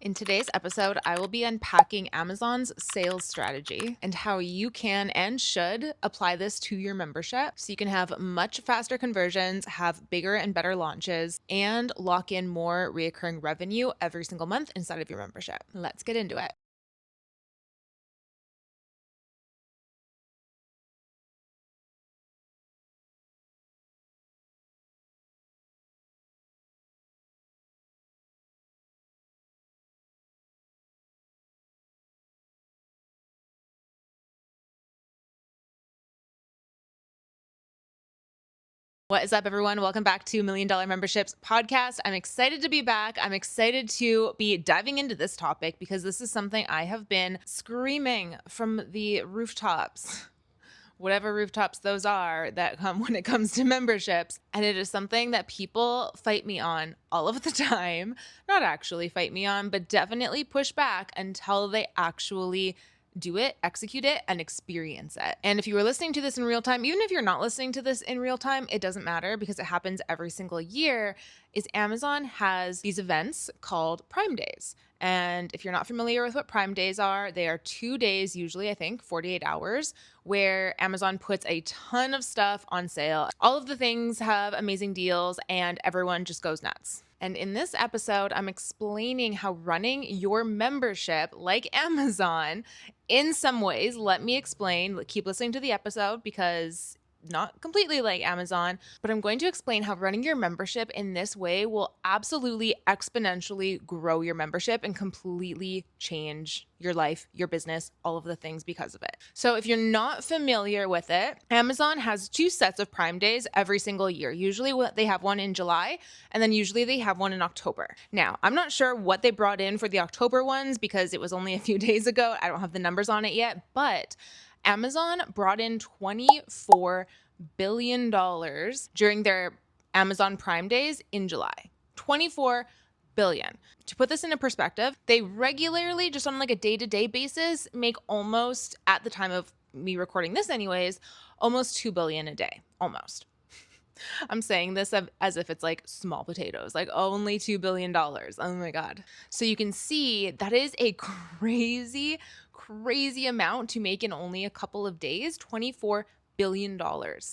In today's episode, I will be unpacking Amazon's sales strategy and how you can and should apply this to your membership so you can have much faster conversions, have bigger and better launches, and lock in more recurring revenue every single month inside of your membership. Let's get into it. What is up, everyone? Welcome back to Million Dollar Memberships podcast. I'm excited to be back. I'm excited to be diving into this topic because this is something I have been screaming from the rooftops, whatever rooftops those are that come when it comes to memberships. And it is something that people fight me on all of the time. Not actually fight me on, but definitely push back until they actually do it, execute it, and experience it. And if you were listening to this in real time, even if you're not listening to this in real time, it doesn't matter because it happens every single year, is Amazon has these events called Prime Days. And if you're not familiar with what Prime Days are, they are 2 days, usually, I think, 48 hours, where Amazon puts a ton of stuff on sale. All of the things have amazing deals and everyone just goes nuts. And in this episode, I'm explaining how running your membership like Amazon, in some ways, let me explain, keep listening to the episode because not completely like Amazon, but I'm going to explain how running your membership in this way will absolutely exponentially grow your membership and completely change your life, your business, all of the things because of it. So if you're not familiar with it, Amazon has 2 sets of Prime Days every single year. Usually they have one in July, and then usually they have one in October. Now, I'm not sure what they brought in for the October ones because it was only a few days ago. I don't have the numbers on it yet, but Amazon brought in $24 billion during their Amazon Prime Days in July. 24 billion. To put this into perspective, they regularly, just on like a day-to-day basis, make almost, at the time of me recording this anyways, almost 2 billion a day. Almost. I'm saying this as if it's like small potatoes, like only $2 billion. Oh my God. So you can see that is a crazy amount to make in only a couple of days. $24 billion.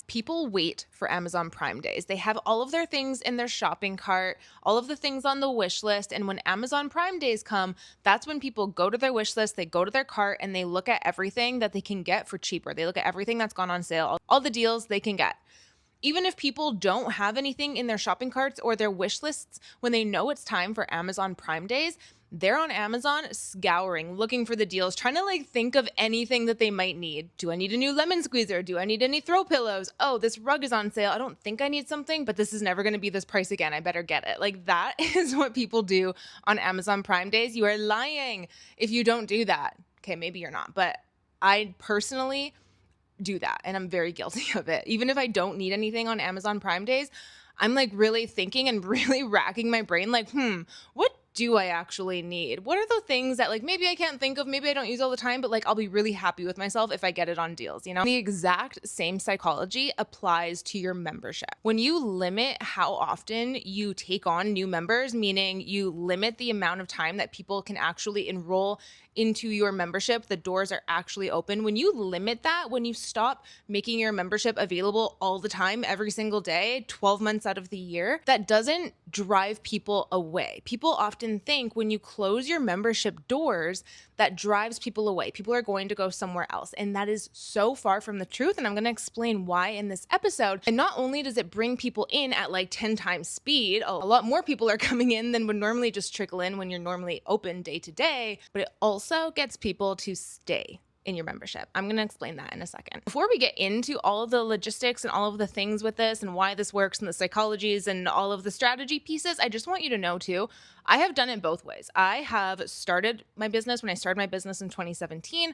People wait for Amazon Prime Days. They have all of their things in their shopping cart, all of the things on the wish list. And when Amazon Prime Days come, that's when people go to their wish list, they go to their cart, and they look at everything that they can get for cheaper. They look at everything that's gone on sale, all the deals they can get. Even if people don't have anything in their shopping carts or their wish lists, when they know it's time for Amazon Prime Days, they're on Amazon scouring, looking for the deals, trying to like think of anything that they might need. Do I need a new lemon squeezer? Do I need any throw pillows? Oh, this rug is on sale. I don't think I need something, but this is never going to be this price again. I better get it. Like that is what people do on Amazon Prime Days. You are lying if you don't do that. Okay, maybe you're not, but I personally do that, and I'm very guilty of it. Even if I don't need anything on Amazon Prime Days, I'm like really thinking and really racking my brain like, what do I actually need? What are the things that like maybe I can't think of, maybe I don't use all the time, but like I'll be really happy with myself if I get it on deals, you know? The exact same psychology applies to your membership. When you limit how often you take on new members, meaning you limit the amount of time that people can actually enroll into your membership, the doors are actually open. When you limit that, when you stop making your membership available all the time, every single day, 12 months out of the year, that doesn't drive people away. People often think when you close your membership doors, that drives people away. People are going to go somewhere else. And that is so far from the truth. And I'm going to explain why in this episode. And not only does it bring people in at like 10 times speed, a lot more people are coming in than would normally just trickle in when you're normally open day to day, but it also gets people to stay in your membership. I'm going to explain that in a second. Before we get into all of the logistics and all of the things with this and why this works and the psychologies and all of the strategy pieces, I just want you to know too, I have done it both ways. I have started my business when I started my business in 2017.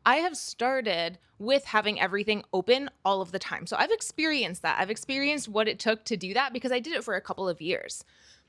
I have started with having everything open all of the time. So I've experienced that. I've experienced what it took to do that because I did it for a couple of years.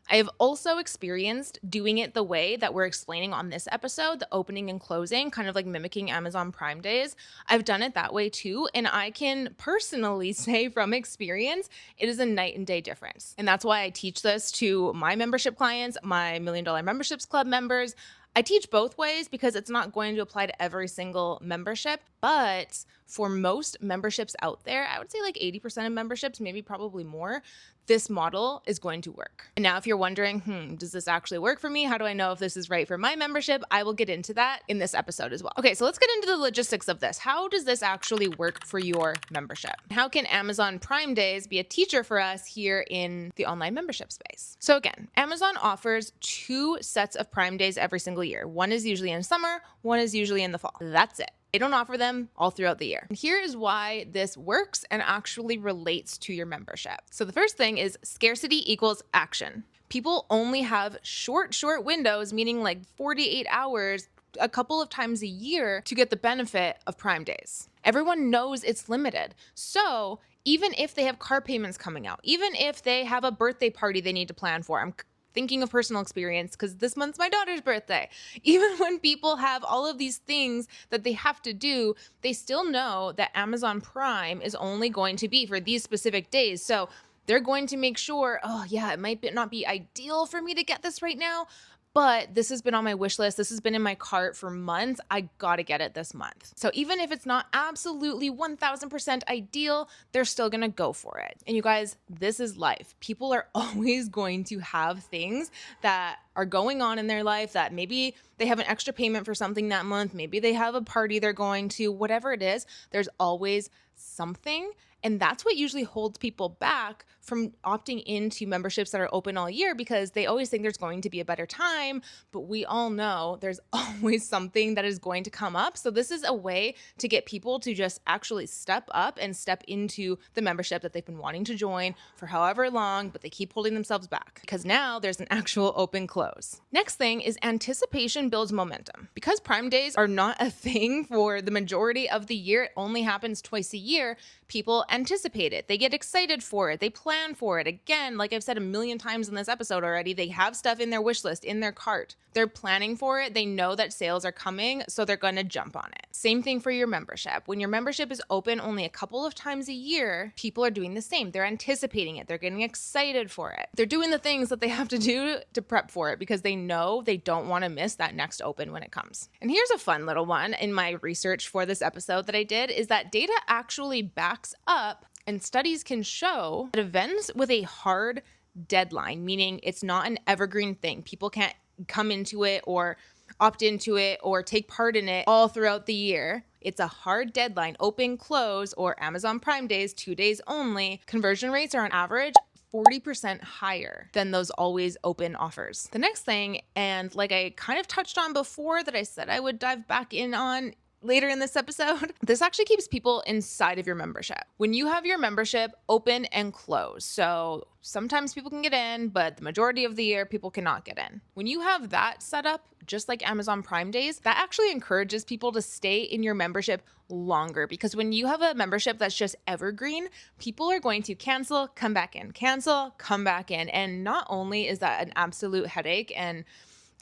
I have also experienced doing it the way that we're explaining on this episode, the opening and closing, kind of like mimicking Amazon Prime Days. I've done it that way too. And I can personally say from experience, it is a night and day difference. And that's why I teach this to my membership clients, my $1 Million Memberships Club members. I teach both ways because it's not going to apply to every single membership, but for most memberships out there, I would say like 80% of memberships, maybe probably more, this model is going to work. And now if you're wondering, does this actually work for me? How do I know if this is right for my membership? I will get into that in this episode as well. Okay, so let's get into the logistics of this. How does this actually work for your membership? How can Amazon Prime Days be a teacher for us here in the online membership space? So again, Amazon offers 2 sets of Prime Days every single year. One is usually in summer, one is usually in the fall. That's it. They don't offer them all throughout the year. And here is why this works and actually relates to your membership. So the first thing is scarcity equals action. People only have short windows, meaning like 48 hours, a couple of times a year to get the benefit of Prime Days. Everyone knows it's limited. So even if they have car payments coming out, even if they have a birthday party they need to plan for, I'm thinking of personal experience because this month's my daughter's birthday. Even when people have all of these things that they have to do, they still know that Amazon Prime is only going to be for these specific days. So they're going to make sure, it might not be ideal for me to get this right now, but this has been on my wish list. This has been in my cart for months. I gotta get it this month. So even if it's not absolutely 1000% ideal, they're still gonna go for it. And you guys, this is life. People are always going to have things that are going on in their life that maybe they have an extra payment for something that month. Maybe they have a party they're going to, whatever it is, there's always something. And that's what usually holds people back from opting into memberships that are open all year because they always think there's going to be a better time, but we all know there's always something that is going to come up. So this is a way to get people to just actually step up and step into the membership that they've been wanting to join for however long, but they keep holding themselves back because now there's an actual open close. Next thing is anticipation builds momentum. Because Prime Days are not a thing for the majority of the year, it only happens twice a year, people anticipate it. They get excited for it. They plan for it. Again, like I've said a million times in this episode already, they have stuff in their wish list, in their cart. They're planning for it. They know that sales are coming, so they're going to jump on it. Same thing for your membership. When your membership is open only a couple of times a year, people are doing the same. They're anticipating it. They're getting excited for it. They're doing the things that they have to do to prep for it because they know they don't want to miss that next open when it comes. And here's a fun little one in my research for this episode that I did is that data actually backs up and studies can show that events with a hard deadline, meaning it's not an evergreen thing. People can't come into it or opt into it or take part in it all throughout the year. It's a hard deadline, open, close, or Amazon Prime Days, 2 days only. Conversion rates are on average 40% higher than those always open offers. The next thing, and like I kind of touched on before that I said I would dive back in on later in this episode, this actually keeps people inside of your membership. When you have your membership open and close, so sometimes people can get in, but the majority of the year, people cannot get in. When you have that set up, just like Amazon Prime Days, that actually encourages people to stay in your membership longer because when you have a membership that's just evergreen, people are going to cancel, come back in, cancel, come back in. And not only is that an absolute headache and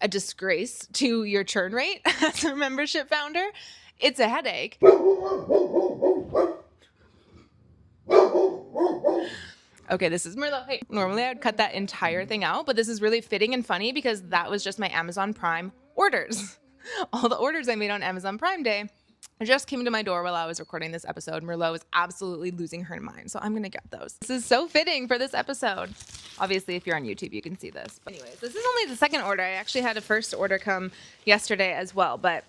a disgrace to your churn rate as a membership founder, it's a headache. Okay, this is Merlot. Hey, normally I would cut that entire thing out, but this is really fitting and funny because that was just my Amazon Prime orders. All the orders I made on Amazon Prime Day just came to my door while I was recording this episode. Merlot was absolutely losing her mind, so I'm going to get those. This is so fitting for this episode. Obviously, if you're on YouTube, you can see this. But anyways, this is only the second order. I actually had a first order come yesterday as well, but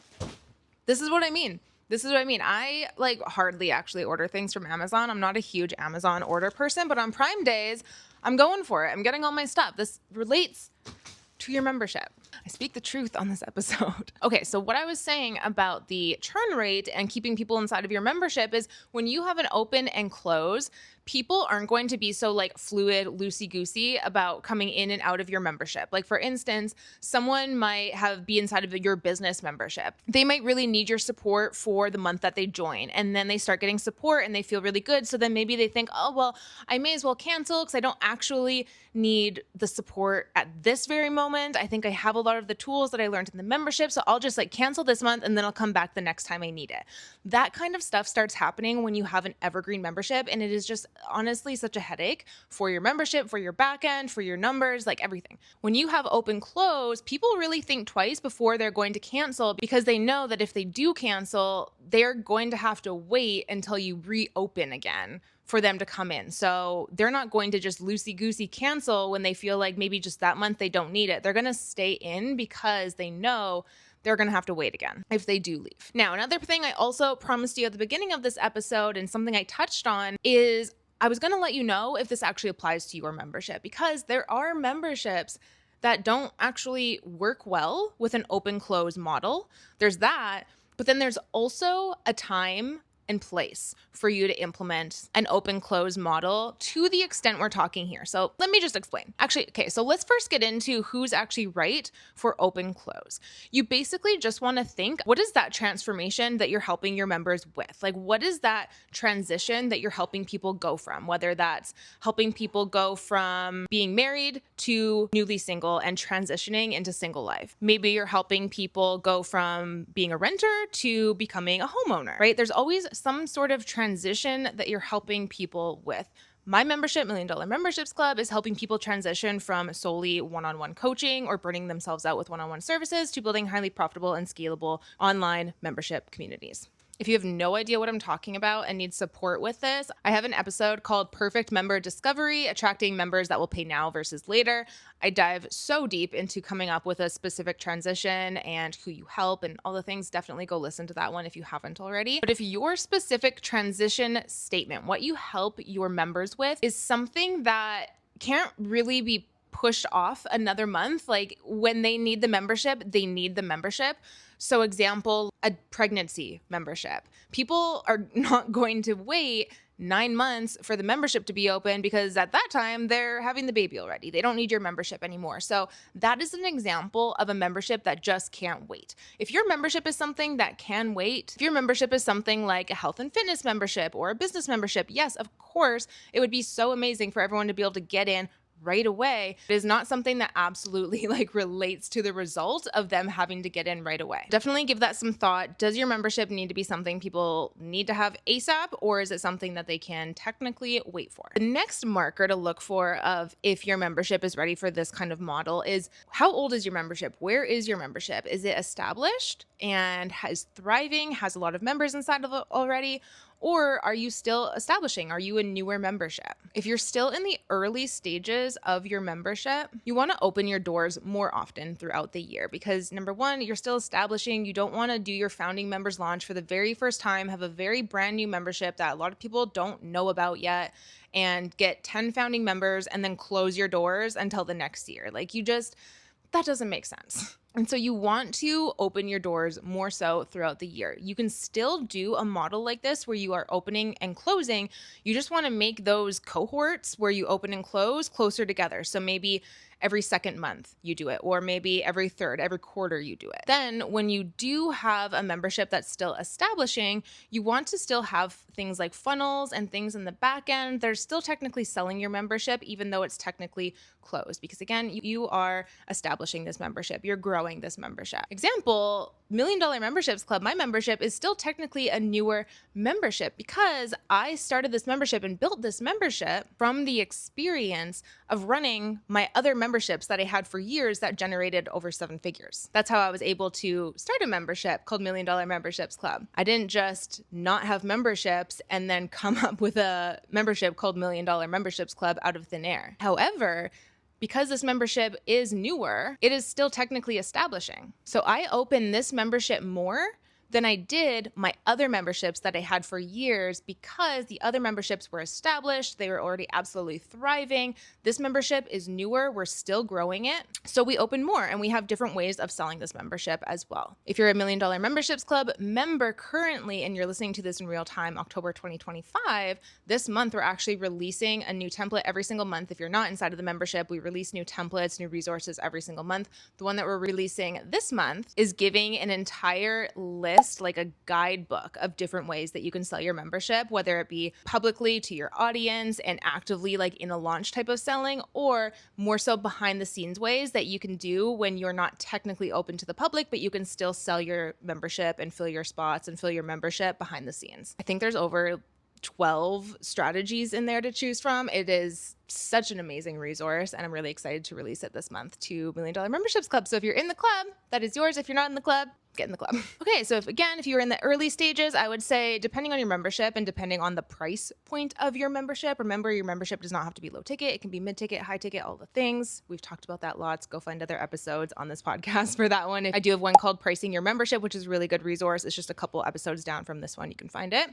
this is what I mean. I hardly actually order things from Amazon. I'm not a huge Amazon order person, but on Prime Days, I'm going for it. I'm getting all my stuff. This relates to your membership. I speak the truth on this episode. Okay, so what I was saying about the churn rate and keeping people inside of your membership is when you have an open and close, people aren't going to be so like fluid, loosey-goosey about coming in and out of your membership. Like for instance, someone might be inside of your business membership. They might really need your support for the month that they join, and then they start getting support and they feel really good. So then maybe they think, oh, well, I may as well cancel because I don't actually need the support at this very moment. I think I have a lot of the tools that I learned in the membership. So I'll just like cancel this month and then I'll come back the next time I need it. That kind of stuff starts happening when you have an evergreen membership. And it is just honestly such a headache for your membership, for your backend, for your numbers, like everything. When you have open close, people really think twice before they're going to cancel because they know that if they do cancel, they're going to have to wait until you reopen again for them to come in. So they're not going to just loosey-goosey cancel when they feel like maybe just that month they don't need it. They're going to stay in because they know they're going to have to wait again if they do leave. Now, another thing I also promised you at the beginning of this episode and something I touched on is I was going to let you know if this actually applies to your membership, because there are memberships that don't actually work well with an open-close model. There's that, but then there's also a time and place for you to implement an open close model to the extent we're talking here. So let me just explain. Actually, okay, so let's first get into who's actually right for open close. You basically just want to think, what is that transformation that you're helping your members with? Like, what is that transition that you're helping people go from? Whether that's helping people go from being married to newly single and transitioning into single life. Maybe you're helping people go from being a renter to becoming a homeowner, right? There's always some sort of transition that you're helping people with. My membership, $1 Million Memberships Club, is helping people transition from solely one-on-one coaching or burning themselves out with one-on-one services to building highly profitable and scalable online membership communities. If you have no idea what I'm talking about and need support with this, I have an episode called Perfect Member Discovery, Attracting Members That Will Pay Now versus Later. I dive so deep into coming up with a specific transition and who you help and all the things. Definitely go listen to that one if you haven't already. But if your specific transition statement, what you help your members with, is something that can't really be pushed off another month, like when they need the membership, they need the membership. So example, a pregnancy membership. People are not going to wait 9 months for the membership to be open because at that time they're having the baby already. They don't need your membership anymore. So that is an example of a membership that just can't wait. If your membership is something that can wait, if your membership is something like a health and fitness membership or a business membership, yes, of course, it would be so amazing for everyone to be able to get in right away. It is not something that absolutely relates to the result of them having to get in right away. Definitely give that some thought. Does your membership need to be something people need to have ASAP, or is it something that they can technically wait for? The next marker to look for of if your membership is ready for this kind of model is, how old is your membership? Where is your membership? Is it established and is thriving, has a lot of members inside of it already? Or are you still establishing? Are you a newer membership? If you're still in the early stages of your membership, you want to open your doors more often throughout the year because number one, you're still establishing. You don't want to do your founding members launch for the very first time, have a very brand new membership that a lot of people don't know about yet, and get 10 founding members and then close your doors until the next year. That doesn't make sense. And so you want to open your doors more so throughout the year. You can still do a model like this where you are opening and closing. You just want to make those cohorts where you open and close closer together. So maybe every second month you do it, or maybe every third, every quarter you do it. Then when you do have a membership that's still establishing, you want to still have things like funnels and things in the back end. They're still technically selling your membership, even though it's technically closed. Because again, you are establishing this membership. You're growing this membership. Example, $1 Million Memberships Club, my membership is still technically a newer membership because I started this membership and built this membership from the experience of running my other memberships that I had for years that generated over 7 figures. That's how I was able to start a membership called $1 Million Memberships Club. I didn't just not have memberships and then come up with a membership called $1 Million Memberships Club out of thin air. However, because this membership is newer, it is still technically establishing. So I open this membership more than I did my other memberships that I had for years, because the other memberships were established. They were already absolutely thriving. This membership is newer. We're still growing it. So we open more, and we have different ways of selling this membership as well. If you're a $1 Million Memberships Club member currently, and you're listening to this in real time, October 2025, this month we're actually releasing a new template every single month. If you're not inside of the membership, we release new templates, new resources every single month. The one that we're releasing this month is giving an entire list, like a guidebook of different ways that you can sell your membership, whether it be publicly to your audience and actively like in a launch type of selling, or more so behind the scenes ways that you can do when you're not technically open to the public, but you can still sell your membership and fill your spots and fill your membership behind the scenes. I think there's over 12 strategies in there to choose from. It is such an amazing resource, and I'm really excited to release it this month to $1 Million Memberships Club. So if you're in the club, that is yours. If you're not in the club, get in the club. Okay, so if you're in the early stages, I would say depending on your membership and depending on the price point of your membership, remember your membership does not have to be low ticket. It can be mid ticket, high ticket, all the things. We've talked about that lots. Go find other episodes on this podcast for that one. I do have one called Pricing Your Membership, which is a really good resource. It's just a couple episodes down from this one. You can find it.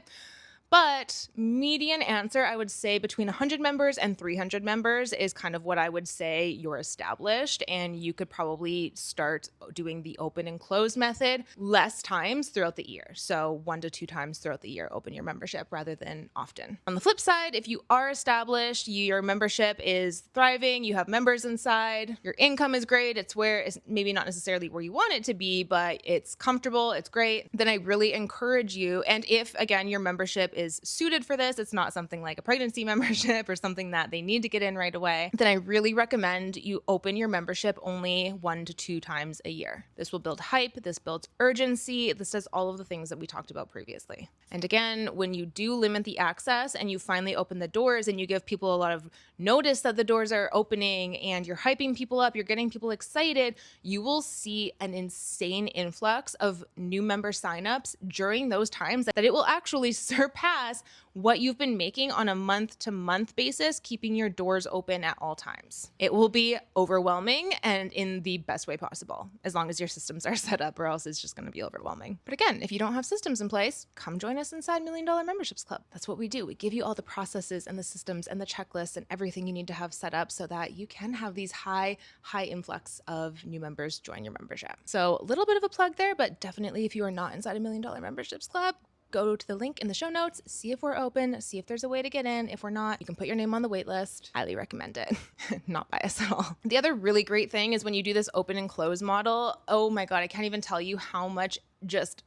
But median answer, I would say between 100 members and 300 members is kind of what I would say you're established, and you could probably start doing the open and close method less times throughout the year. So 1 to 2 times throughout the year, open your membership rather than often. On the flip side, if you are established, your membership is thriving, you have members inside, your income is great, it's maybe not necessarily where you want it to be, but it's comfortable, it's great, then I really encourage you, and if again, your membership is suited for this, it's not something like a pregnancy membership or something that they need to get in right away, then I really recommend you open your membership only 1 to 2 times a year. This will build hype, this builds urgency, this does all of the things that we talked about previously. And again, when you do limit the access and you finally open the doors and you give people a lot of notice that the doors are opening and you're hyping people up, you're getting people excited, you will see an insane influx of new member signups during those times that it will actually surpass what you've been making on a month-to-month basis, keeping your doors open at all times. It will be overwhelming, and in the best way possible, as long as your systems are set up, or else it's just going to be overwhelming. But again, if you don't have systems in place, come join us inside $1 Million Memberships Club. That's what we do. We give you all the processes and the systems and the checklists and everything you need to have set up so that you can have these high influx of new members join your membership. So a little bit of a plug there, but definitely if you are not inside $1 Million Memberships Club, go to the link in the show notes, see if we're open, see if there's a way to get in. If we're not, you can put your name on the wait list. Highly recommend it. Not biased at all. The other really great thing is when you do this open and close model, oh my God, I can't even tell you how much just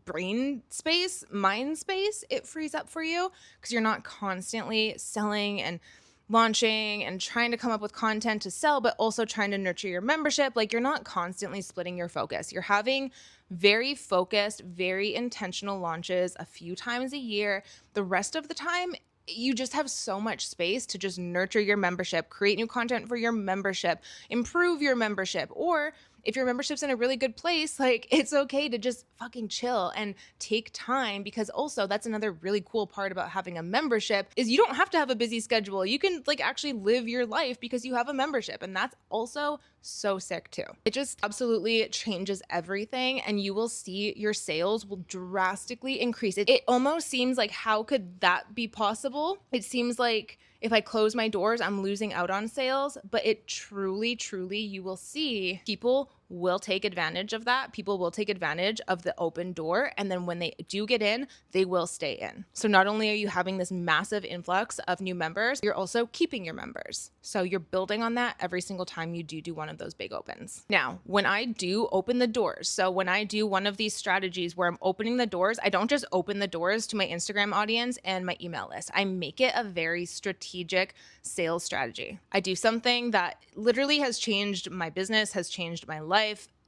brain space, mind space it frees up for you, because you're not constantly selling and launching and trying to come up with content to sell, but also trying to nurture your membership. Like, you're not constantly splitting your focus. You're having very focused, very intentional launches a few times a year. The rest of the time, you just have so much space to just nurture your membership, create new content for your membership, improve your membership, or if your membership's in a really good place, like, it's okay to just fucking chill and take time, because also that's another really cool part about having a membership is you don't have to have a busy schedule. You can like actually live your life because you have a membership, and that's also so sick too. It just absolutely changes everything, and you will see your sales will drastically increase. It almost seems like, how could that be possible? It seems like if I close my doors, I'm losing out on sales, but it truly, you will see people will take advantage of that. People will take advantage of the open door. And then when they do get in, they will stay in. So not only are you having this massive influx of new members, you're also keeping your members. So you're building on that every single time you do one of those big opens. Now, when I do open the doors, so when I do one of these strategies where I'm opening the doors, I don't just open the doors to my Instagram audience and my email list. I make it a very strategic sales strategy. I do something that literally has changed my business, has changed my life.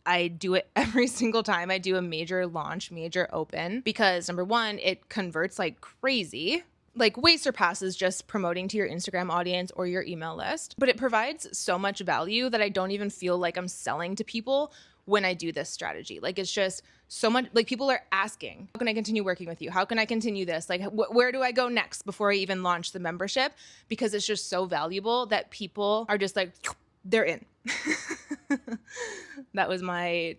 I do it every single time I do a major launch, major open, because number one, it converts like crazy, like way surpasses just promoting to your Instagram audience or your email list. But it provides so much value that I don't even feel like I'm selling to people when I do this strategy. Like, it's just so much, like, people are asking, how can I continue working with you? How can I continue this? Like, where do I go next before I even launch the membership? Because it's just so valuable that people are just like, they're in. That was my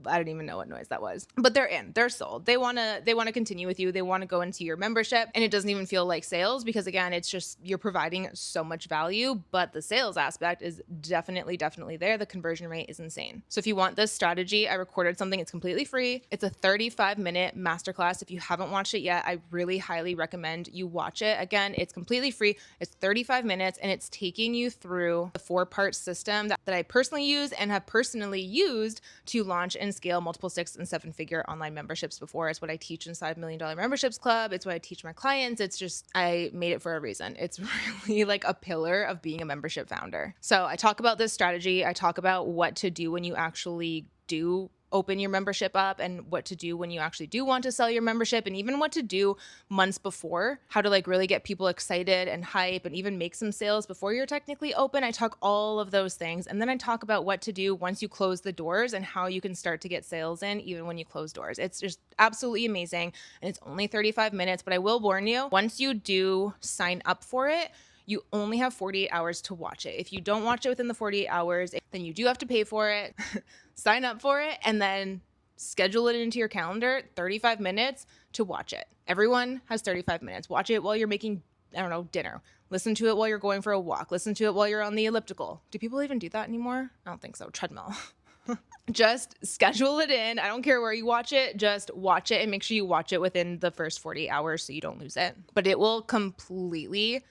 I don't even know what noise that was, but they're sold. They want to continue with you. They want to go into your membership, and it doesn't even feel like sales because again, it's just, you're providing so much value, but the sales aspect is definitely there. The conversion rate is insane. So if you want this strategy, I recorded something. It's completely free. It's a 35-minute masterclass. If you haven't watched it yet, I really highly recommend you watch it. Again, it's completely free. It's 35 minutes and it's taking you through the 4-part system that I personally use and have personally used to launch and scale multiple 6- and 7-figure online memberships before. It's what I teach inside $1 Million Memberships Club. It's what I teach my clients. It's just, I made it for a reason. It's really like a pillar of being a membership founder. So I talk about this strategy. I talk about what to do when you actually do open your membership up and what to do when you actually do want to sell your membership, and even what to do months before, how to like really get people excited and hype and even make some sales before you're technically open. I talk all of those things. And then I talk about what to do once you close the doors and how you can start to get sales in even when you close doors. It's just absolutely amazing. And it's only 35 minutes, but I will warn you, once you do sign up for it, you only have 48 hours to watch it. If you don't watch it within the 48 hours, then you do have to pay for it, sign up for it, and then schedule it into your calendar, 35 minutes to watch it. Everyone has 35 minutes. Watch it while you're making, dinner. Listen to it while you're going for a walk. Listen to it while you're on the elliptical. Do people even do that anymore? I don't think so. Treadmill. Just schedule it in. I don't care where you watch it. Just watch it and make sure you watch it within the first 48 hours so you don't lose it. But it will completely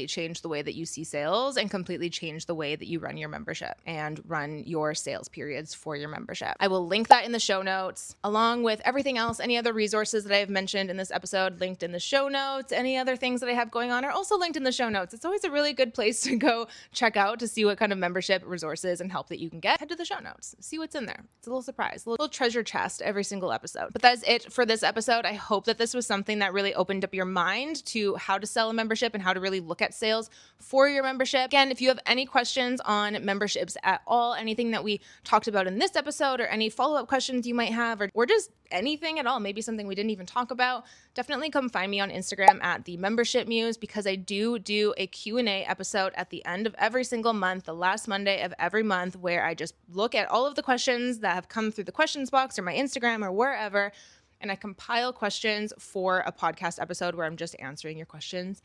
change the way that you see sales and completely change the way that you run your membership and run your sales periods for your membership. I will link that in the show notes, along with everything else. Any other resources that I have mentioned in this episode linked in the show notes. Any other things that I have going on are also linked in the show notes. It's always a really good place to go check out to see what kind of membership resources and help that you can get. Head to the show notes, see what's in there. It's a little surprise, a little treasure chest every single episode. But that is it for this episode. I hope that this was something that really opened up your mind to how to sell a membership and how to really look at sales for your membership. Again, if you have any questions on memberships at all, anything that we talked about in this episode, or any follow-up questions you might have, or just anything at all, maybe something we didn't even talk about, definitely come find me on Instagram at the Membership Muse, because I do a Q&A episode at the end of every single month, the last Monday of every month, where I just look at all of the questions that have come through the questions box or my Instagram or wherever, and I compile questions for a podcast episode where I'm just answering your questions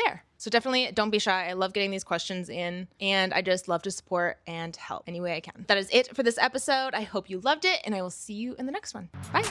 there. So definitely don't be shy. I love getting these questions in, and I just love to support and help any way I can. That is it for this episode. I hope you loved it, and I will see you in the next one. Bye.